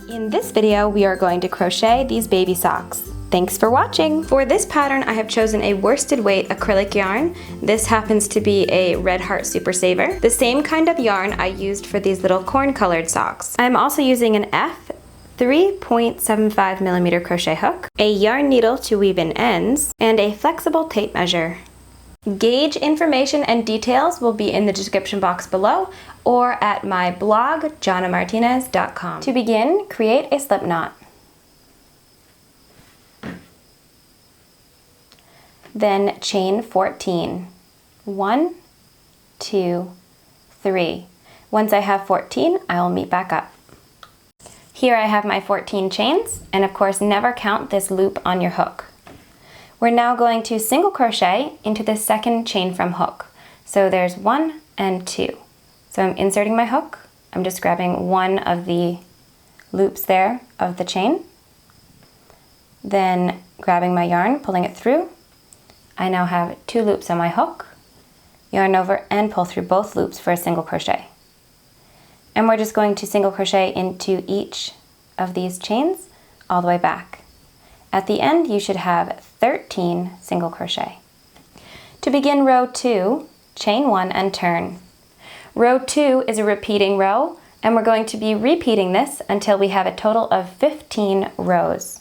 In this video, we are going to crochet these baby socks. Thanks for watching! For this pattern, I have chosen a worsted weight acrylic yarn. This happens to be a Red Heart Super Saver. The same kind of yarn I used for these little corn-colored socks. I'm also using an F 3.75mm crochet hook, a yarn needle to weave in ends, and a flexible tape measure. Gauge information and details will be in the description box below or at my blog, jonnamartinez.com. To begin, create a slip knot. Then chain 14. 1, 2, 3. Once I have 14, I will meet back up. Here I have my 14 chains, and of course never count this loop on your hook. We're now going to single crochet into the second chain from hook. So there's 1 and 2. So I'm inserting my hook. I'm just grabbing one of the loops there of the chain. Then grabbing my yarn, pulling it through. I now have 2 loops on my hook. Yarn over and pull through both loops for a single crochet. And we're just going to single crochet into each of these chains all the way back. At the end, you should have 13 single crochet. To begin row 2, chain 1 and turn. Row 2 is a repeating row, and we're going to be repeating this until we have a total of 15 rows.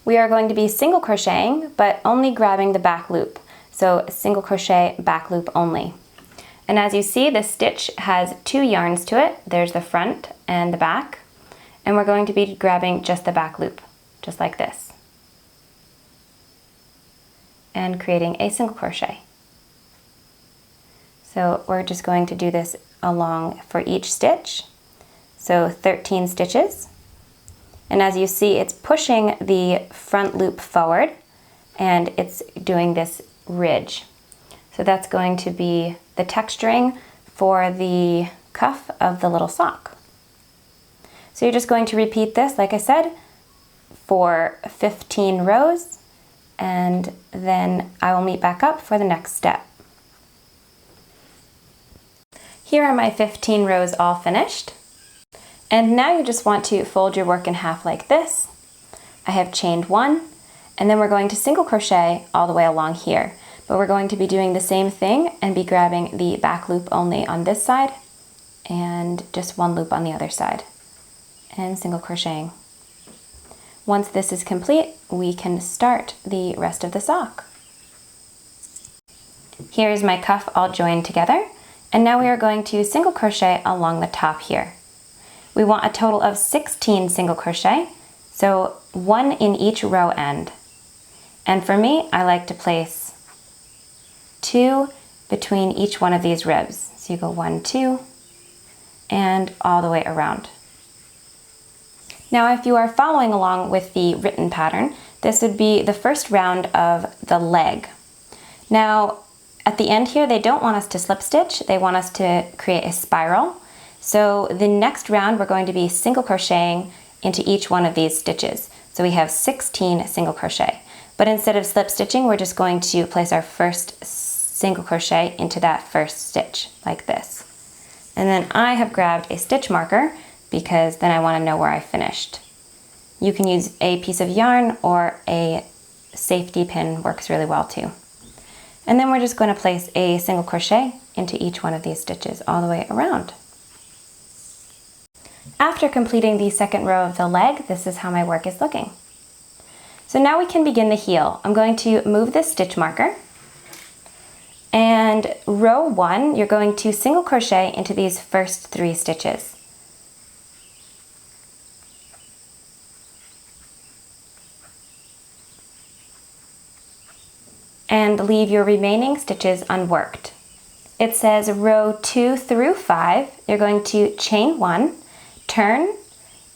We are going to be single crocheting, but only grabbing the back loop. So single crochet back loop only. And as you see, the stitch has 2 yarns to it. There's the front and the back. And we're going to be grabbing just the back loop, just like this. And creating a single crochet. So we're just going to do this along for each stitch. So 13 stitches. And as you see, it's pushing the front loop forward and it's doing this ridge. So that's going to be the texturing for the cuff of the little sock. So you're just going to repeat this, like I said, for 15 rows, and then I will meet back up for the next step. Here are my 15 rows all finished. And now you just want to fold your work in half like this. I have chained 1, and then we're going to single crochet all the way along here. But we're going to be doing the same thing and be grabbing the back loop only on this side and just 1 loop on the other side and single crocheting. Once this is complete, we can start the rest of the sock. Here is my cuff all joined together, and now we are going to single crochet along the top here. We want a total of 16 single crochet, so 1 in each row end. And for me, I like to place 2 between each one of these ribs. So you go 1, 2, and all the way around. Now, if you are following along with the written pattern, this would be the first round of the leg. Now, at the end here, they don't want us to slip stitch. They want us to create a spiral. So the next round, we're going to be single crocheting into each one of these stitches. So we have 16 single crochet. But instead of slip stitching, we're just going to place our first single crochet into that first stitch, like this. And then I have grabbed a stitch marker because then I want to know where I finished. You can use a piece of yarn or a safety pin, works really well too. And then we're just going to place a single crochet into each one of these stitches all the way around. After completing the second row of the leg, this is how my work is looking. So now we can begin the heel. I'm going to move this stitch marker, and row 1, you're going to single crochet into these first 3 stitches. And leave your remaining stitches unworked. It says row 2 through 5, you're going to chain 1, turn,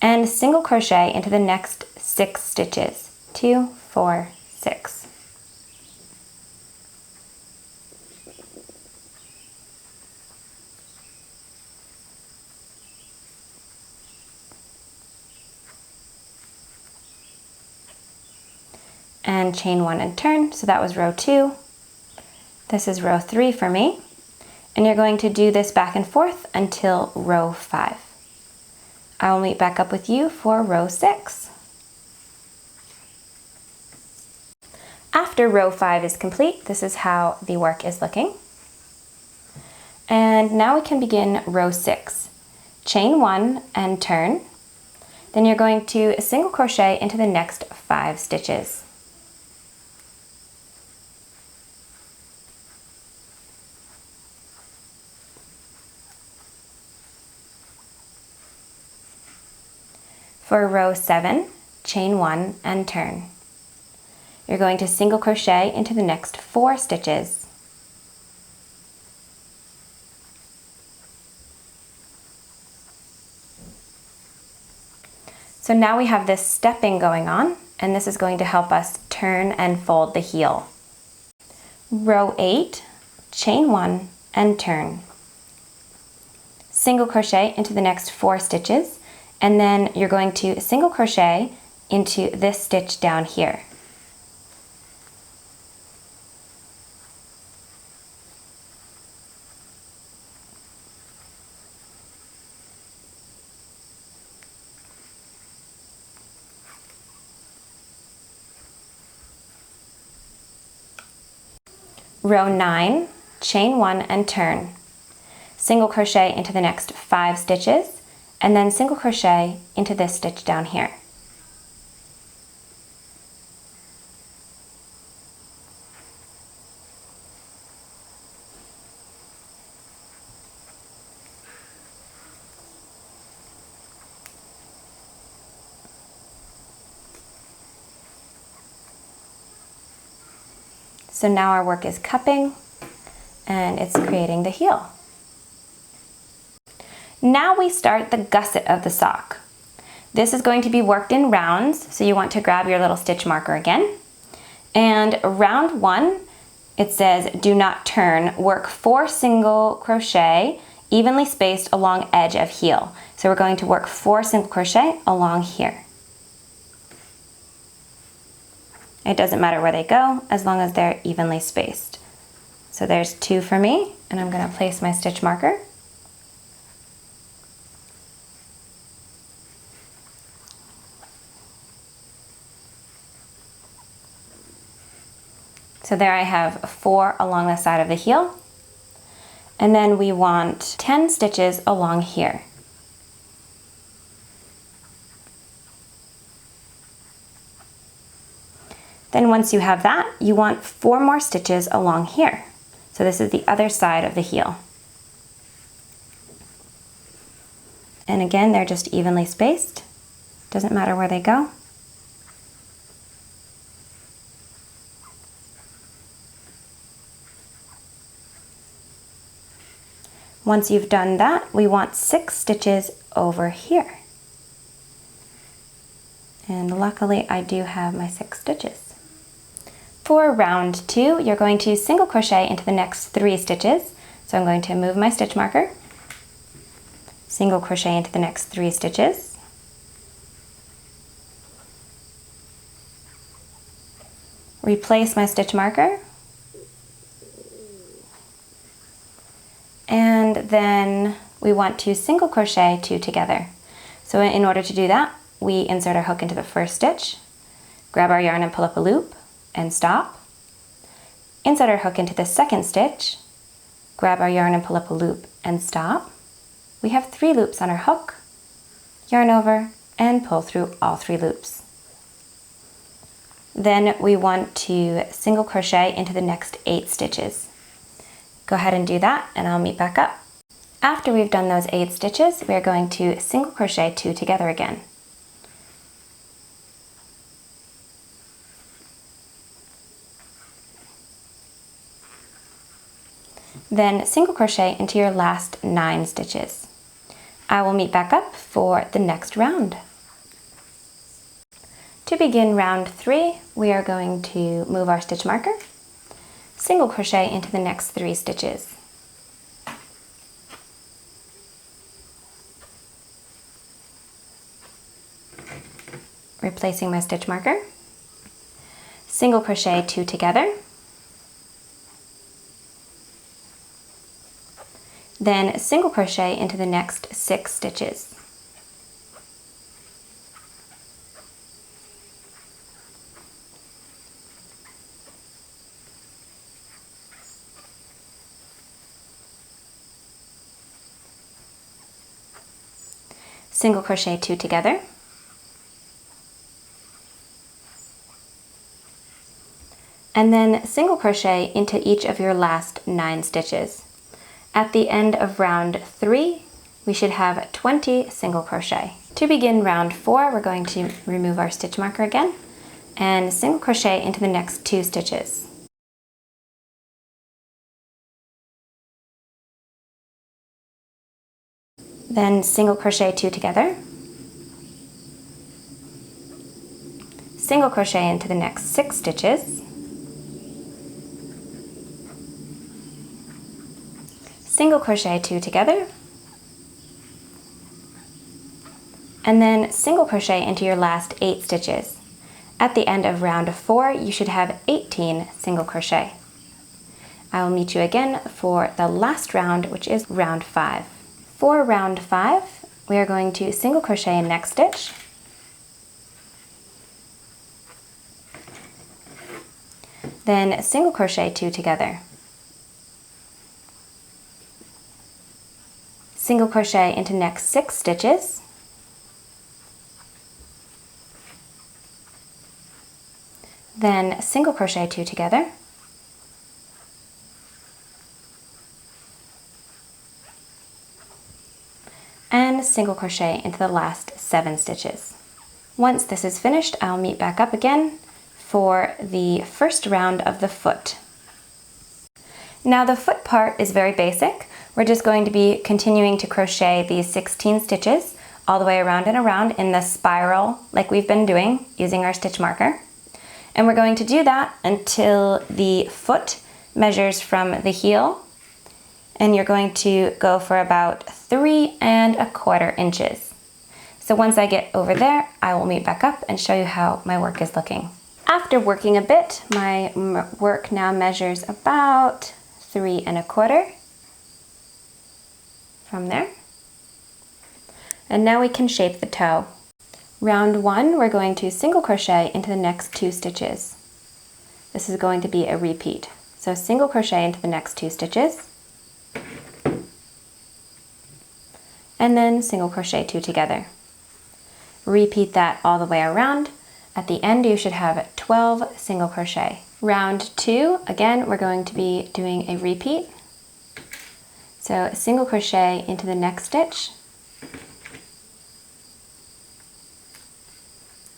and single crochet into the next 6 stitches. 2, 4, 6. And chain 1 and turn. So that was row 2. This is row 3 for me. And you're going to do this back and forth until row 5. I'll meet back up with you for row 6. After row 5 is complete, this is how the work is looking. And now we can begin row 6. Chain 1 and turn. Then you're going to single crochet into the next 5 stitches. For row 7, chain 1 and turn. You're going to single crochet into the next 4 stitches. So now we have this stepping going on, and this is going to help us turn and fold the heel. Row 8, chain 1 and turn. Single crochet into the next 4 stitches, and then you're going to single crochet into this stitch down here. Row 9, chain 1 and turn. Single crochet into the next 5 stitches, and then single crochet into this stitch down here. So now our work is cupping and it's creating the heel. Now we start the gusset of the sock. This is going to be worked in rounds, so you want to grab your little stitch marker again. And round 1, it says do not turn, work 4 single crochet evenly spaced along edge of heel. So we're going to work 4 single crochet along here. It doesn't matter where they go as long as they're evenly spaced. So there's 2 for me, and I'm going to place my stitch marker. So there I have 4 along the side of the heel. And then we want 10 stitches along here. Then once you have that, you want 4 more stitches along here. So this is the other side of the heel. And again, they're just evenly spaced. Doesn't matter where they go. Once you've done that, we want 6 stitches over here. And luckily I do have my 6 stitches. For round 2, you're going to single crochet into the next 3 stitches. So I'm going to move my stitch marker, single crochet into the next 3 stitches, replace my stitch marker, and then we want to single crochet 2 together. So in order to do that, we insert our hook into the first stitch, grab our yarn and pull up a loop, and stop. Insert our hook into the second stitch, grab our yarn and pull up a loop, and stop. We have 3 loops on our hook, yarn over, and pull through all 3 loops. Then we want to single crochet into the next 8 stitches. Go ahead and do that, and I'll meet back up. After we've done those 8 stitches, we are going to single crochet 2 together again. Then single crochet into your last 9 stitches. I will meet back up for the next round. To begin round 3, we are going to move our stitch marker, single crochet into the next 3 stitches. Replacing my stitch marker, single crochet 2 together, then single crochet into the next 6 stitches. single crochet 2 together, and then single crochet into each of your last 9 stitches. At the end of round 3, we should have 20 single crochet. To begin round 4, we're going to remove our stitch marker again and single crochet into the next 2 stitches. Then single crochet 2 together, single crochet into the next 6 stitches, single crochet 2 together, and then single crochet into your last 8 stitches. At the end of round 4, you should have 18 single crochet. I will meet you again for the last round, which is round 5. For round 5, we are going to single crochet in next stitch, then single crochet 2 together, single crochet into next 6 stitches, then single crochet 2 together, and single crochet into the last 7 stitches. Once this is finished, I'll meet back up again for the first round of the foot. Now the foot part is very basic. We're just going to be continuing to crochet these 16 stitches all the way around and around in the spiral like we've been doing using our stitch marker. And we're going to do that until the foot measures from the heel, and you're going to go for about 3¼ inches. So once I get over there, I will meet back up and show you how my work is looking. After working a bit, my work now measures about 3¼ from there. And now we can shape the toe. Round 1, we're going to single crochet into the next 2 stitches. This is going to be a repeat. So single crochet into the next 2 stitches, and then single crochet 2 together. Repeat that all the way around. At the end, you should have 12 single crochet. Round 2, again, we're going to be doing a repeat. So single crochet into the next stitch,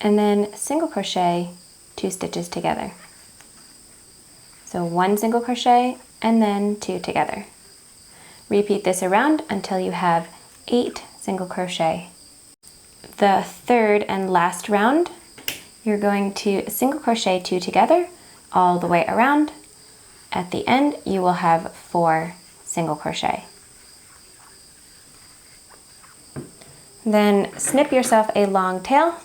and then single crochet 2 stitches together. So 1 single crochet and then 2 together. Repeat this around until you have 8 single crochet. The third and last round, you're going to single crochet 2 together all the way around. At the end, you will have 4 single crochet. Then snip yourself a long tail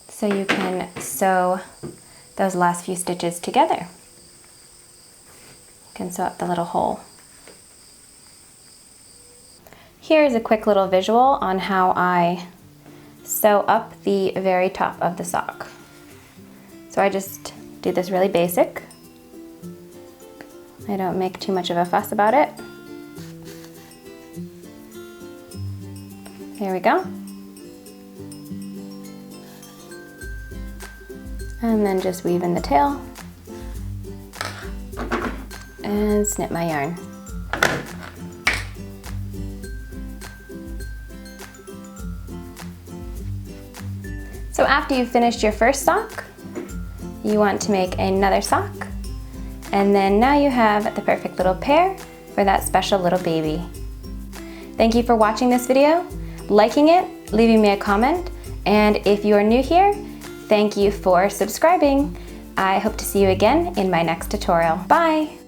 so you can sew those last few stitches together. You can sew up the little hole. Here's a quick little visual on how I sew up the very top of the sock. So I just do this really basic. I don't make too much of a fuss about it. There we go. And then just weave in the tail and snip my yarn. So after you've finished your first sock, you want to make another sock, and then now you have the perfect little pair for that special little baby. Thank you for watching this video, liking it, leaving me a comment, and if you are new here, thank you for subscribing. I hope to see you again in my next tutorial. Bye!